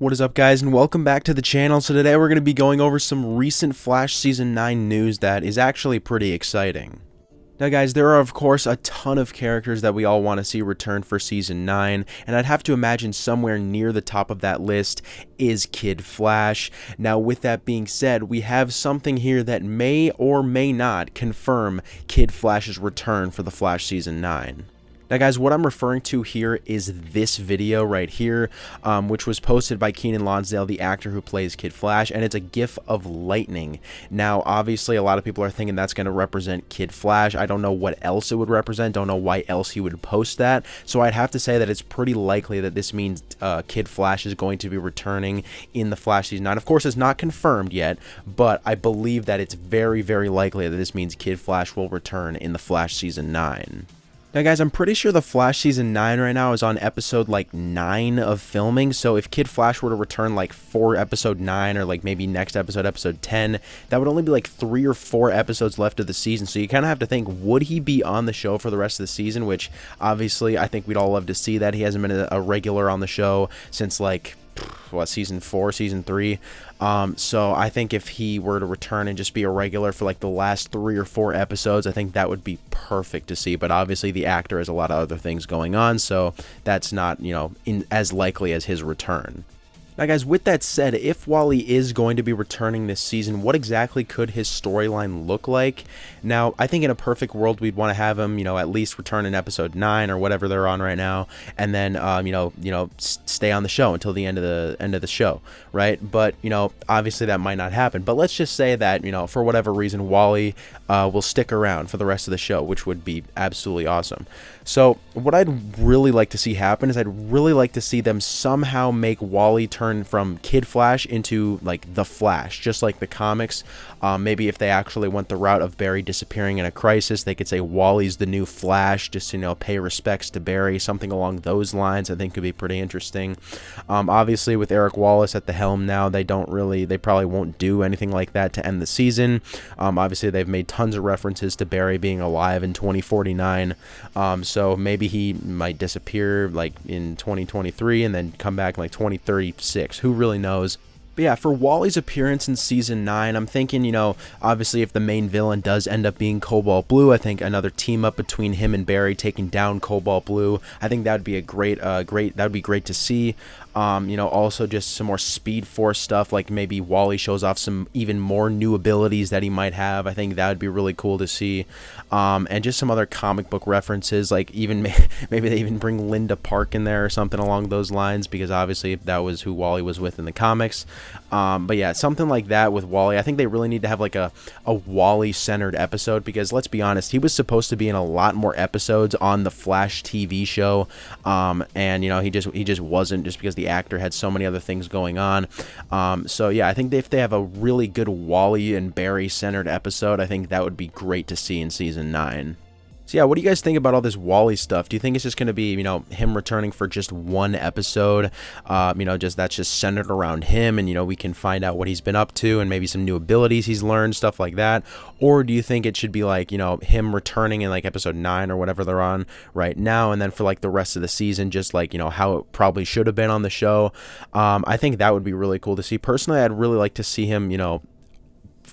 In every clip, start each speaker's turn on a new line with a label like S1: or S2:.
S1: What is up, guys, and welcome back to the channel. So today we're going to be going over some recent Flash Season 9 news that is actually pretty exciting. Now guys, there are of course a ton of characters that we all want to see return for Season 9, and I'd have to imagine somewhere near the top of that list is Kid Flash. Now with that being said, we have something here that may or may not confirm Kid Flash's return for the Flash Season 9. Now guys, what I'm referring to here is this video right here, which was posted by Keenan Lonsdale, the actor who plays Kid Flash, and it's a gif of lightning. Now obviously a lot of people are thinking that's going to represent Kid Flash. I don't know what else it would represent, don't know why else he would post that, so I'd have to say that it's pretty likely that this means Kid Flash is going to be returning in the Flash Season 9. Of course, it's not confirmed yet, but I believe that it's very, very likely that this means Kid Flash will return in the Flash Season 9. Now guys, I'm pretty sure the Flash Season 9 right now is on episode like 9 of filming, so if Kid Flash were to return like for episode 9 or like maybe next episode, episode 10, that would only be like 3 or 4 episodes left of the season, so you kind of have to think, would he be on the show for the rest of the season, which obviously I think we'd all love to see that. He hasn't been a regular on the show since like, what, season 4, season 3, so I think if he were to return and just be a regular for like the last 3 or 4 episodes, I think that would be perfect to see. But obviously the actor has a lot of other things going on, so that's not, you know, as likely as his return. Now guys, with that said, if Wally is going to be returning this season, what exactly could his storyline look like? Now, I think in a perfect world, we'd want to have him, you know, at least return in episode 9 or whatever they're on right now, and then, stay on the show until the end of the show, right? But, you know, obviously that might not happen. But let's just say that, you know, for whatever reason, Wally will stick around for the rest of the show, which would be absolutely awesome. So what I'd really like to see happen is I'd really like to see them somehow make Wally turn from Kid Flash into like the Flash, just like the comics. Maybe if they actually went the route of Barry disappearing in a crisis, they could say Wally's the new Flash, just to, you know, pay respects to Barry, something along those lines. I think could be pretty interesting. Obviously with Eric Wallace at the helm now, they probably won't do anything like that to end the season. Obviously they've made tons of references to Barry being alive in 2049, so maybe he might disappear like in 2023 and then come back in like 2036. Who really knows? But yeah, for Wally's appearance in Season 9, I'm thinking, you know, obviously if the main villain does end up being Cobalt Blue, I think another team up between him and Barry taking down Cobalt Blue, I think that would be a great to see. You know, also just some more Speed Force stuff, like maybe Wally shows off some even more new abilities that he might have. I think that would be really cool to see. And just some other comic book references, like even maybe they even bring Linda Park in there or something along those lines, because obviously that was who Wally was with in the comics. But yeah, something like that with Wally. I think they really need to have like a Wally-centered episode, because let's be honest, he was supposed to be in a lot more episodes on the Flash TV show, and you know, he just wasn't, just because the actor had so many other things going on. So yeah, I think if they have a really good Wally and Barry centered episode, I think that would be great to see in Season 9. So yeah, what do you guys think about all this Wally stuff? Do you think it's just going to be, you know, him returning for just one episode, you know, that's just centered around him, and, you know, we can find out what he's been up to and maybe some new abilities he's learned, stuff like that? Or do you think it should be like, you know, him returning in like episode 9 or whatever they're on right now, and then for like the rest of the season, just like, you know, how it probably should have been on the show? I think that would be really cool to see. Personally, I'd really like to see him, you know,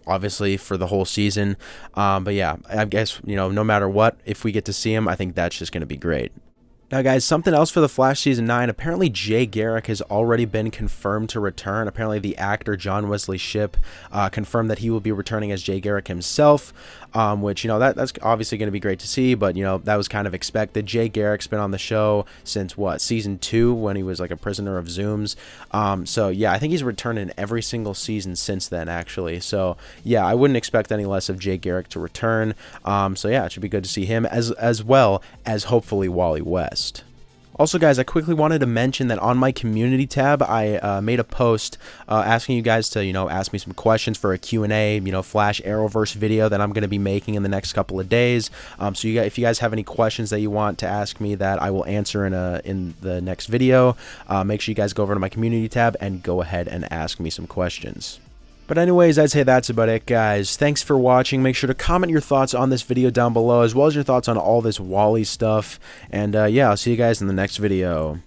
S1: obviously for the whole season, but yeah, I guess, you know, no matter what, if we get to see him, I think that's just going to be great. Now guys, something else for the Flash Season 9, apparently Jay Garrick has already been confirmed to return. Apparently the actor John Wesley Shipp confirmed that he will be returning as Jay Garrick himself, which, you know, that's obviously going to be great to see, but, you know, that was kind of expected. Jay Garrick's been on the show since, what, Season 2, when he was like a prisoner of Zooms. So yeah, I think he's returned in every single season since then, actually. So yeah, I wouldn't expect any less of Jay Garrick to return. So yeah, it should be good to see him, as well as hopefully Wally West. Also guys, I quickly wanted to mention that on my community tab, I made a post asking you guys to, you know, ask me some questions for a Q&A, you know, Flash Arrowverse video that I'm going to be making in the next couple of days. So if you guys have any questions that you want to ask me that I will answer in the next video, make sure you guys go over to my community tab and go ahead and ask me some questions. But anyways, I'd say that's about it, guys. Thanks for watching. Make sure to comment your thoughts on this video down below, as well as your thoughts on all this Wally stuff. And yeah, I'll see you guys in the next video.